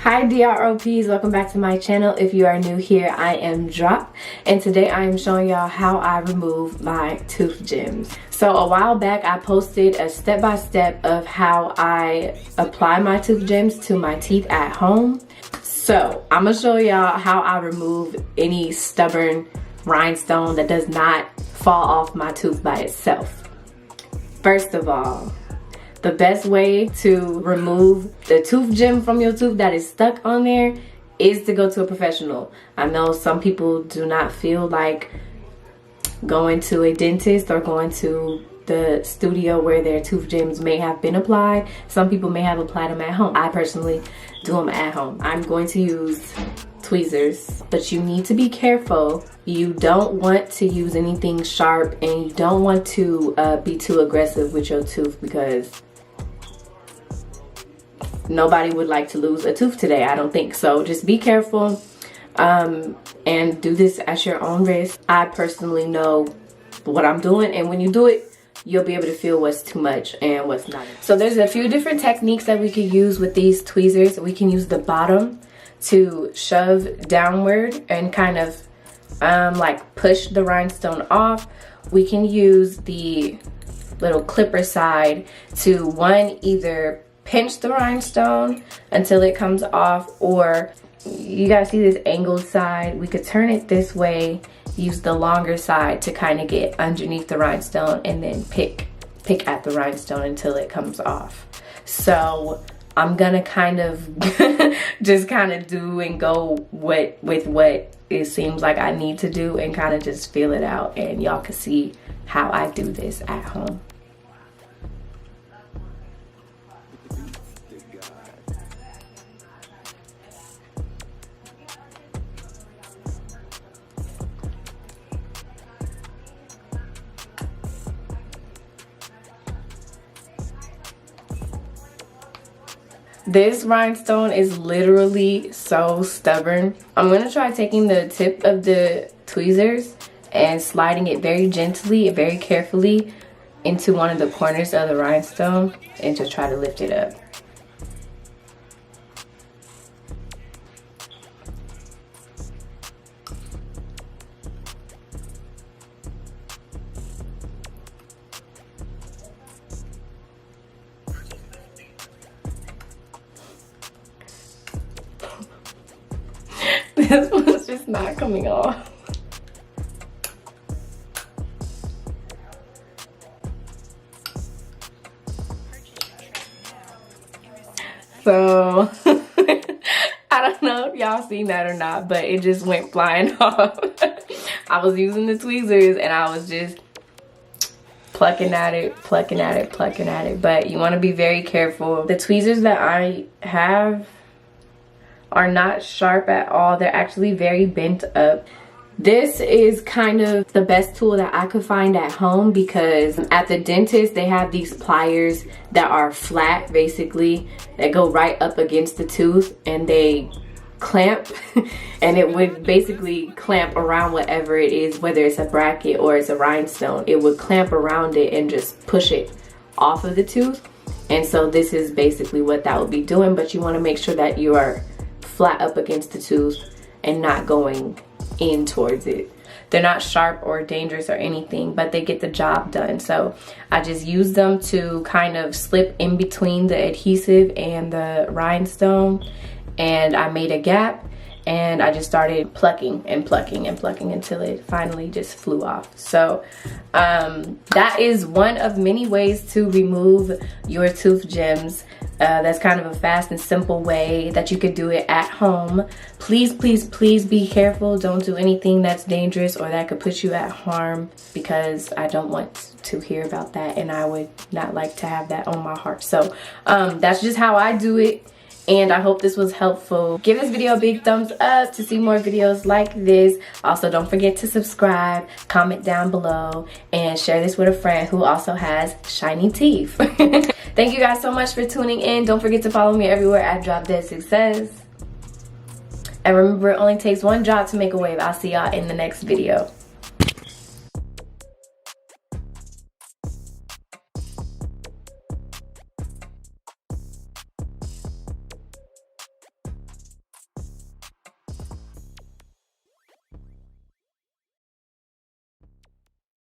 Hi DROPs, welcome back to my channel. If you are new here, I am Drop, and today I am showing y'all how I remove my tooth gems. So a while back I posted a step-by-step of how I apply my tooth gems to my teeth at home. So I'm gonna show y'all how I remove any stubborn rhinestone that does not fall off my tooth by itself. First of all, the best way to remove the tooth gem from your tooth that is stuck on there is to go to a professional. I know some people do not feel like going to a dentist or going to the studio where their tooth gems may have been applied. Some people may have applied them at home. I personally do them at home. I'm going to use tweezers, but you need to be careful. You don't want to use anything sharp, and you don't want to be too aggressive with your tooth, because nobody would like to lose a tooth today, I don't think. So just be careful and do this at your own risk. I personally know what I'm doing, and when you do it, you'll be able to feel what's too much and what's not. So there's a few different techniques that we could use with these tweezers. We can use the bottom to shove downward and kind of like push the rhinestone off. We can use the little clipper side to either pinch the rhinestone until it comes off, or you guys see this angled side, we could turn it this way, use the longer side to kind of get underneath the rhinestone, and then pick at the rhinestone until it comes off. So I'm gonna kind of just kind of do and go with what it seems like I need to do, and kind of just feel it out, and y'all can see how I do this at home. This rhinestone is literally so stubborn. I'm gonna try taking the tip of the tweezers and sliding it very gently and very carefully into one of the corners of the rhinestone, and just try to lift it up. This one's just not coming off. So I don't know if y'all seen that or not, but it just went flying off. I was using the tweezers and I was just plucking at it, but you want to be very careful. The tweezers that I have are not sharp at all. They're actually very bent up. This is kind of the best tool that I could find at home, because at the dentist they have these pliers that are flat, basically, that go right up against the tooth, and they clamp and it would basically clamp around whatever it is, whether it's a bracket or it's a rhinestone. It would clamp around it and just push it off of the tooth. And so this is basically what that would be doing, but you want to make sure that you are flat up against the tooth and not going in towards it. They're not sharp or dangerous or anything, but they get the job done. So I just use them to kind of slip in between the adhesive and the rhinestone, and I made a gap, and I just started plucking until it finally just flew off. So that is one of many ways to remove your tooth gems. That's kind of a fast and simple way that you could do it at home. Please be careful. Don't do anything that's dangerous or that could put you at harm, because I don't want to hear about that, and I would not like to have that on my heart. So that's just how I do it, and I hope this was helpful. Give this video a big thumbs up to see more videos like this. Also, don't forget to subscribe, comment down below, and share this with a friend who also has shiny teeth. Thank you guys so much for tuning in. Don't forget to follow me everywhere at Drop Dead Success. And remember, it only takes one drop to make a wave. I'll see y'all in the next video.